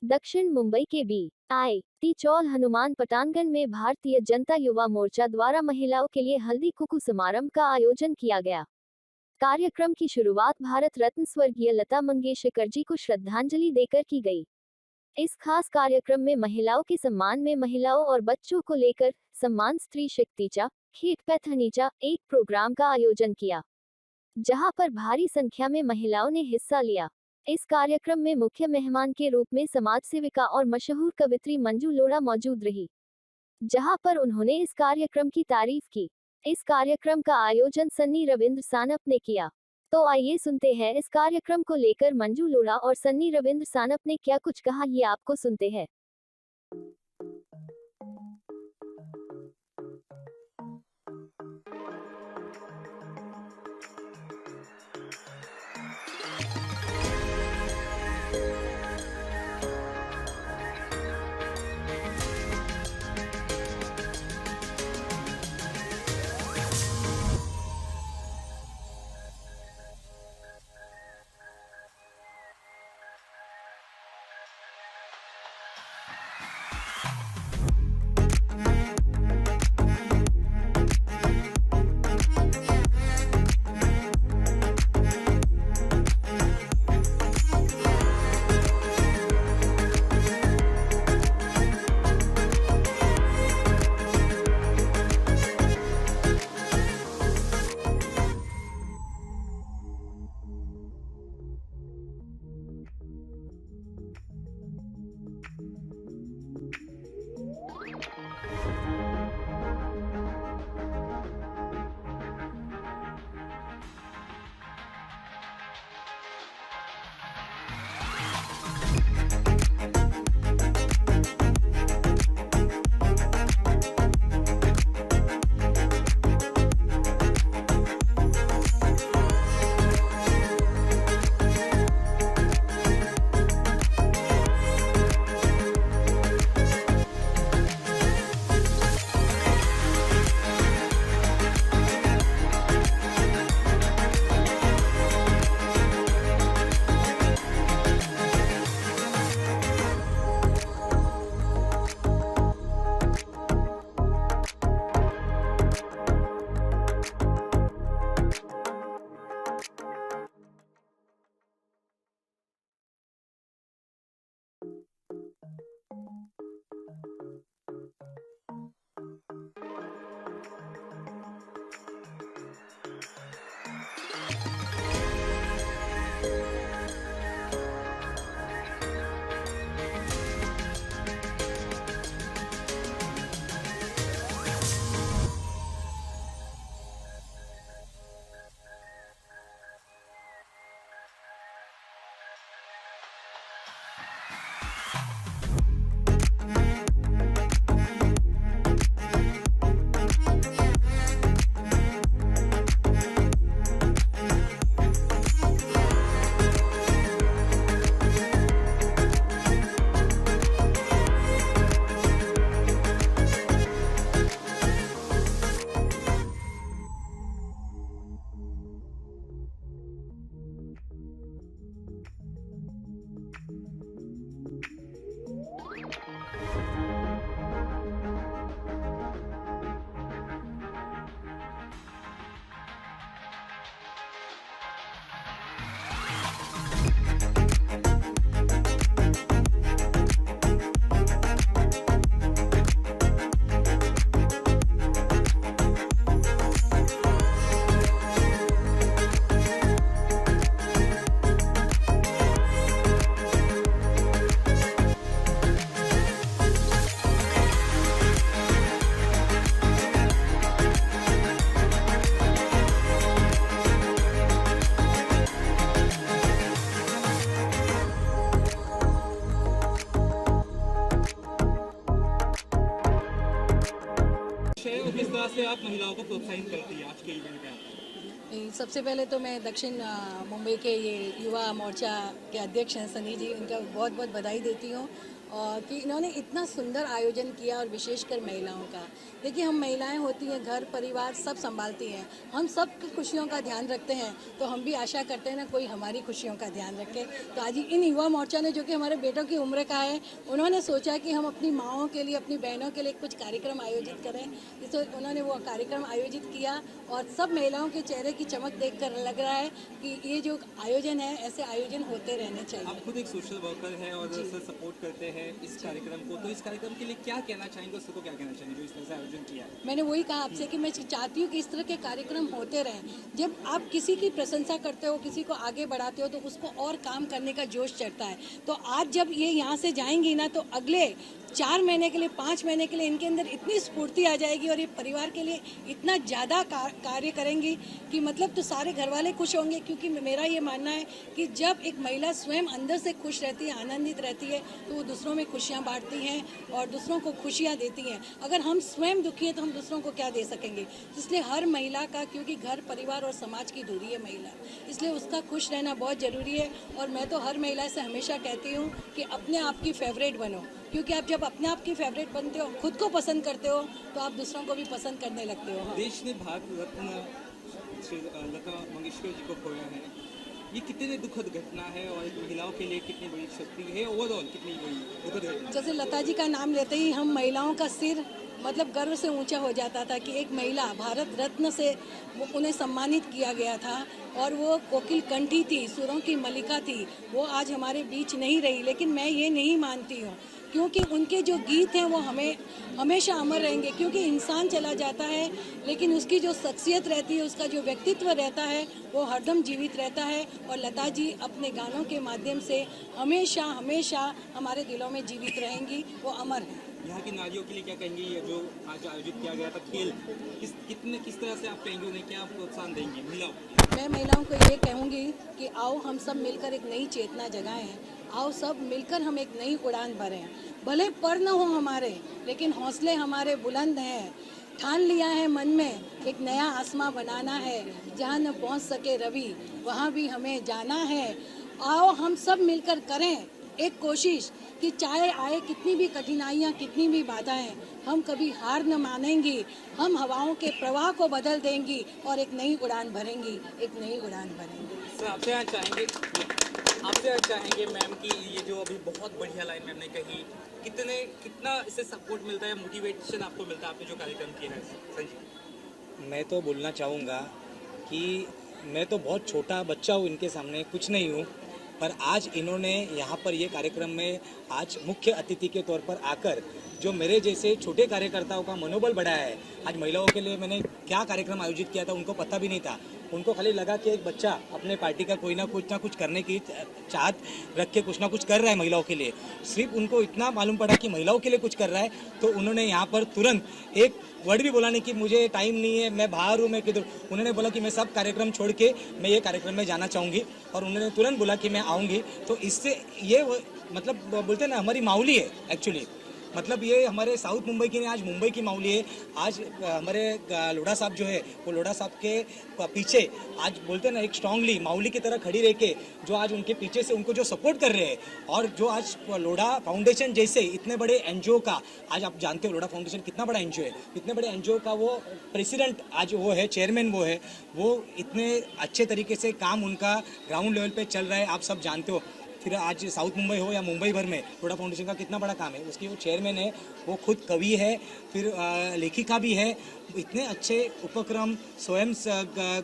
दक्षिण मुंबई के बी.आई.टी. चौल हनुमान पठानगढ़ में भारतीय जनता युवा मोर्चा द्वारा महिलाओं के लिए हल्दी कुकू समारोह का आयोजन किया गया। कार्यक्रम की शुरुआत भारत रत्न स्वर्गीय लता मंगेशकर जी को श्रद्धांजलि देकर की गई। इस खास कार्यक्रम में महिलाओं के सम्मान में महिलाओं और बच्चों को लेकर सम्मान स्त्री शक्तिचा खेत पैथनीचा एक प्रोग्राम का आयोजन किया, जहां पर भारी संख्या में महिलाओं ने हिस्सा लिया। इस कार्यक्रम में मुख्य मेहमान के रूप में समाज सेविका और मशहूर कवित्री मंजू लोढ़ा मौजूद रही, जहां पर उन्होंने इस कार्यक्रम की तारीफ की। इस कार्यक्रम का आयोजन सन्नी रविंद्र सानप ने किया। तो आइए सुनते हैं इस कार्यक्रम को लेकर मंजू लोढ़ा और सन्नी रविंद्र सानप ने क्या कुछ कहा, ये आपको सुनते हैं। किस तरह से आप महिलाओं को प्रोत्साहित करती है आज के इवेंट में? सबसे पहले तो मैं दक्षिण मुंबई के ये युवा मोर्चा के अध्यक्ष हैं सनी जी, इनका बहुत बहुत बधाई देती हूँ और कि इन्होंने इतना सुंदर आयोजन किया और विशेषकर महिलाओं का। देखिए, हम महिलाएं होती हैं, घर परिवार सब संभालती हैं, हम सब की खुशियों का ध्यान रखते हैं, तो हम भी आशा करते हैं ना कोई हमारी खुशियों का ध्यान रखे। तो आज इन युवा मोर्चा ने, जो कि हमारे बेटों की उम्र का है, उन्होंने सोचा कि हम अपनी माओं के लिए, अपनी बहनों के लिए कुछ कार्यक्रम आयोजित करें। इसलिए उन्होंने वो कार्यक्रम आयोजित किया और सब महिलाओं के चेहरे की चमक देखकर लग रहा है कि ये जो आयोजन है, ऐसे आयोजन होते रहने चाहिए। आप खुद एक सोशल वर्कर हैं और सपोर्ट करते हैं इस कार्यक्रम को, तो इस कार्यक्रम के लिए क्या कहना चाहेंगे, उसको क्या कहना चाहेंगे जो इस तरह से आयोजन किया है? मैंने वही कहा आपसे कि मैं चाहती हूँ कि इस तरह के कार्यक्रम होते रहें। जब आप किसी की प्रशंसा करते हो, किसी को आगे बढ़ाते हो, तो उसको और काम करने का जोश चढ़ता है। तो आज जब ये यहाँ से जाएंगी ना, तो अगले 4 महीने के लिए, 5 महीने के लिए इनके अंदर इतनी स्फूर्ति आ जाएगी और ये परिवार के लिए इतना ज़्यादा कार्य करेंगी कि मतलब तो सारे घर वाले खुश होंगे। क्योंकि मेरा ये मानना है कि जब एक महिला स्वयं अंदर से खुश रहती है, आनंदित रहती है, तो वो दूसरों में खुशियाँ बांटती हैं और दूसरों को खुशियाँ देती हैं। अगर हम स्वयं दुखी हैं तो हम दूसरों को क्या दे सकेंगे? इसलिए हर महिला का, क्योंकि घर परिवार और समाज की दूरी है महिला, इसलिए उसका खुश रहना बहुत ज़रूरी है। और मैं तो हर महिला से हमेशा कहती हूँ कि अपने आप की फेवरेट बनो, क्योंकि आप जब अपने आप की फेवरेट बनते हो, खुद को पसंद करते हो, तो आप दूसरों को भी पसंद करने लगते हो। हाँ। देश ने भारत रत्न श्री लता मंगेशकर जी को खोया है, ये कितनी दुखद घटना है और एक महिलाओं के लिए कितनी बड़ी क्षति है, ओवरऑल कितनी बड़ी दुखद घटना? जैसे लता जी का नाम लेते ही हम महिलाओं का सिर मतलब गर्व से ऊंचा हो जाता था कि एक महिला भारत रत्न से उन्हें सम्मानित किया गया था और वो कोकिल कंठी थी, सुरों की मलिका थी। वो आज हमारे बीच नहीं रही, लेकिन मैं ये नहीं मानती हूँ, क्योंकि उनके जो गीत हैं वो हमें हमेशा अमर रहेंगे। क्योंकि इंसान चला जाता है, लेकिन उसकी जो शख्सियत रहती है, उसका जो व्यक्तित्व रहता है, वो हरदम जीवित रहता है। और लता जी अपने गानों के माध्यम से हमेशा हमेशा हमारे दिलों में जीवित रहेंगी, वो अमर हैं। यहाँ की नारियों के लिए क्या कहेंगे? ये जो आज आयोजित किया गया था खेल, किस तरह से आप कहेंगे, उन्हें क्या प्रोत्साहन देंगे महिलाओं? मैं महिलाओं को ये कहूँगी कि आओ हम सब मिलकर एक नई चेतना जगाएं, आओ सब मिलकर हम एक नई उड़ान भरें। भले पर न हो हमारे, लेकिन हौसले हमारे बुलंद हैं। ठान लिया है मन में एक नया आसमां बनाना है, जहाँ न पहुँच सके रवि वहाँ भी हमें जाना है। आओ हम सब मिलकर करें एक कोशिश कि चाहे आए कितनी भी कठिनाइयाँ, कितनी भी बाधाएं, हम कभी हार न मानेंगी। हम हवाओं के प्रवाह को बदल देंगी और एक नई उड़ान भरेंगी, एक नई उड़ान भरेंगी। सर, आपसे चाहेंगे मैम कि ये जो अभी बहुत बढ़िया लाइन मैम ने कही, कितना इससे सपोर्ट मिलता है, मोटिवेशन आपको मिलता है, आपने जो कार्यक्रम किया है? संजीव, मैं तो बोलना चाहूँगा कि मैं तो बहुत छोटा बच्चा हूँ, इनके सामने कुछ नहीं हूँ, पर आज इन्होंने यहाँ पर ये कार्यक्रम में आज मुख्य अतिथि के तौर पर आकर जो मेरे जैसे छोटे कार्यकर्ताओं का मनोबल बढ़ाया है। आज महिलाओं के लिए मैंने क्या कार्यक्रम आयोजित किया था उनको पता भी नहीं था। उनको खाली लगा कि एक बच्चा अपने पार्टी का कोई ना कुछ करने की चाहत रख के कुछ ना कुछ कर रहा है महिलाओं के लिए। सिर्फ उनको इतना मालूम पड़ा कि महिलाओं के लिए कुछ कर रहा है, तो उन्होंने यहाँ पर तुरंत एक वर्ड भी बोला नहीं कि मुझे टाइम नहीं है, मैं बाहर हूँ, मैं किधर। उन्होंने बोला कि मैं सब कार्यक्रम छोड़ के मैं ये कार्यक्रम में जाना चाहूँगी, और उन्होंने तुरंत बोला कि मैं आऊँगी। तो इससे ये मतलब बोलते हैं ना, हमारी माऊली है एक्चुअली। मतलब ये हमारे साउथ मुंबई की नहीं, आज मुंबई की माऊली है। आज हमारे लोढ़ा साहब जो है, वो लोढ़ा साहब के पीछे आज बोलते हैं ना, एक स्ट्रांगली माऊली की तरह खड़ी रह के जो आज उनके पीछे से उनको जो सपोर्ट कर रहे हैं, और जो आज लोढ़ा फाउंडेशन जैसे इतने बड़े एनजीओ का, आज आप जानते हो लोढ़ा फाउंडेशन कितना बड़ा एनजीओ है, इतने बड़े एनजीओ का वो प्रेसिडेंट आज वो है, चेयरमैन वो है, वो इतने अच्छे तरीके से काम उनका ग्राउंड लेवल पे चल रहा है, आप सब जानते हो। फिर आज साउथ मुंबई हो या मुंबई भर में लोढ़ा फाउंडेशन का कितना बड़ा काम है, उसकी वो चेयरमैन है, वो खुद कवि है, फिर लेखिका भी है। इतने अच्छे उपक्रम स्वयं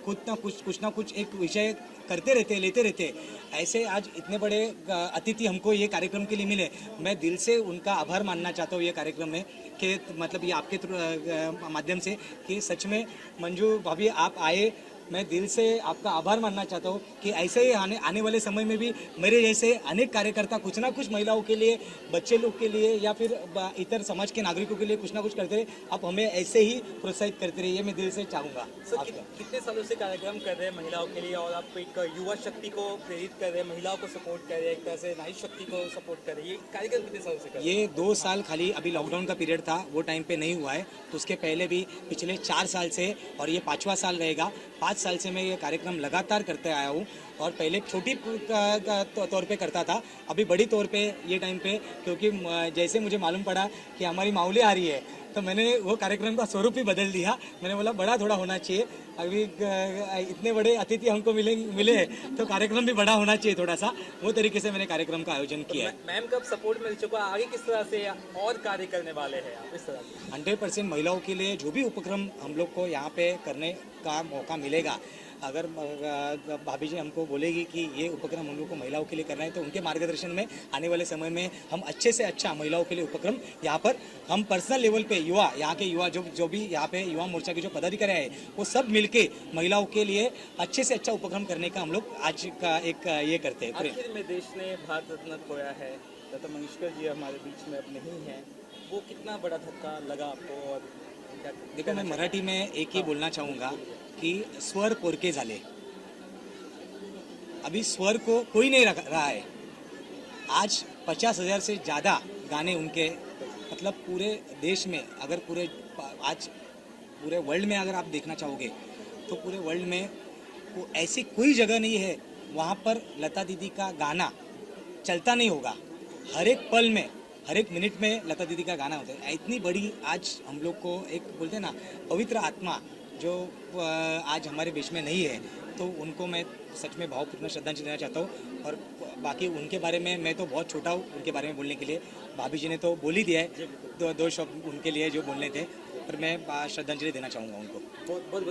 कुछ ना कुछ एक विषय करते रहते, लेते रहते। ऐसे आज इतने बड़े अतिथि हमको ये कार्यक्रम के लिए मिले, मैं दिल से उनका आभार मानना चाहता हूँ ये कार्यक्रम में, कि मतलब ये आपके माध्यम से कि सच में मंजू भाभी आप आए, मैं दिल से आपका आभार मानना चाहता हूँ कि ऐसे ही आने वाले समय में भी मेरे जैसे अनेक कार्यकर्ता कुछ ना कुछ महिलाओं के लिए, बच्चे लोग के लिए, या फिर इतर समाज के नागरिकों के लिए कुछ ना कुछ करते रहे। आप हमें ऐसे ही प्रोत्साहित करते रहिए, मैं दिल से चाहूँगा। कितने सालों से कार्यक्रम कर रहे हैं महिलाओं के लिए, और आप एक युवा शक्ति को प्रेरित कर रहे हैं, महिलाओं को सपोर्ट कर रहे हैं, एक तरह से नारी शक्ति को सपोर्ट कर रहे हैं, ये कार्यक्रम कितने सालों से कर रहे हैं? ये 2 साल खाली अभी लॉकडाउन का पीरियड था, वो टाइम पे नहीं हुआ है, तो उसके पहले भी पिछले 4 साल से, और ये 5वां साल रहेगा। 5 5 साल से मैं ये कार्यक्रम लगातार करते आया हूँ और पहले छोटी तौर पे करता था, अभी बड़ी तौर पे ये टाइम पे, क्योंकि जैसे मुझे मालूम पड़ा कि हमारी माउली आ रही है तो मैंने वो कार्यक्रम का स्वरूप ही बदल दिया। मैंने बोला बड़ा थोड़ा होना चाहिए, अभी इतने बड़े अतिथि हमको मिले तो कार्यक्रम भी बड़ा होना चाहिए थोड़ा सा, वो तरीके से मैंने कार्यक्रम का आयोजन किया है। मैम का सपोर्ट मिल चुका, आगे किस तरह से और कार्य करने वाले हैं आप इस तरह से? 100% महिलाओं के लिए जो भी उपक्रम हम लोग को यहाँ पे करने का मौका मिलेगा, अगर भाभी जी हमको बोलेगी कि ये उपक्रम हम लोग को महिलाओं के लिए करना है तो उनके मार्गदर्शन में आने वाले समय में हम अच्छे से अच्छा महिलाओं के लिए उपक्रम यहाँ पर हम पर्सनल लेवल पे यहाँ के युवा जो भी यहाँ पे युवा मोर्चा के जो पदाधिकारी है वो सब मिलके महिलाओं के लिए अच्छे से अच्छा उपक्रम करने का हम लोग आज का एक ये करते हैं। आखिर में देश ने भारत रत्न खोया है, लता मंगेशकर जी हमारे बीच में अब नहीं है, वो कितना बड़ा धक्का लगा आपको? और देखो, मैं मराठी में एक ही बोलना चाहूँगा कि स्वर पोरके झाले, अभी स्वर को कोई नहीं रख रहा है। आज 50,000 से ज़्यादा गाने उनके, मतलब पूरे देश में, अगर आज पूरे वर्ल्ड में अगर आप देखना चाहोगे तो पूरे वर्ल्ड में ऐसी कोई जगह नहीं है वहाँ पर लता दीदी का गाना चलता नहीं होगा। हर एक पल में, हर एक मिनट में लता दीदी का गाना होता है। इतनी बड़ी आज हम लोग को एक बोलते हैं ना पवित्र आत्मा जो आज हमारे बीच में नहीं है, तो उनको मैं सच में भावपूर्ण श्रद्धांजलि देना चाहता हूँ। और बाकी उनके बारे में मैं तो बहुत छोटा हूँ उनके बारे में बोलने के लिए, भाभी जी ने तो बोल ही दिया है, दो शब्द उनके लिए जो बोलने थे, पर मैं श्रद्धांजलि देना चाहूँगा उनको। बहुत बहुत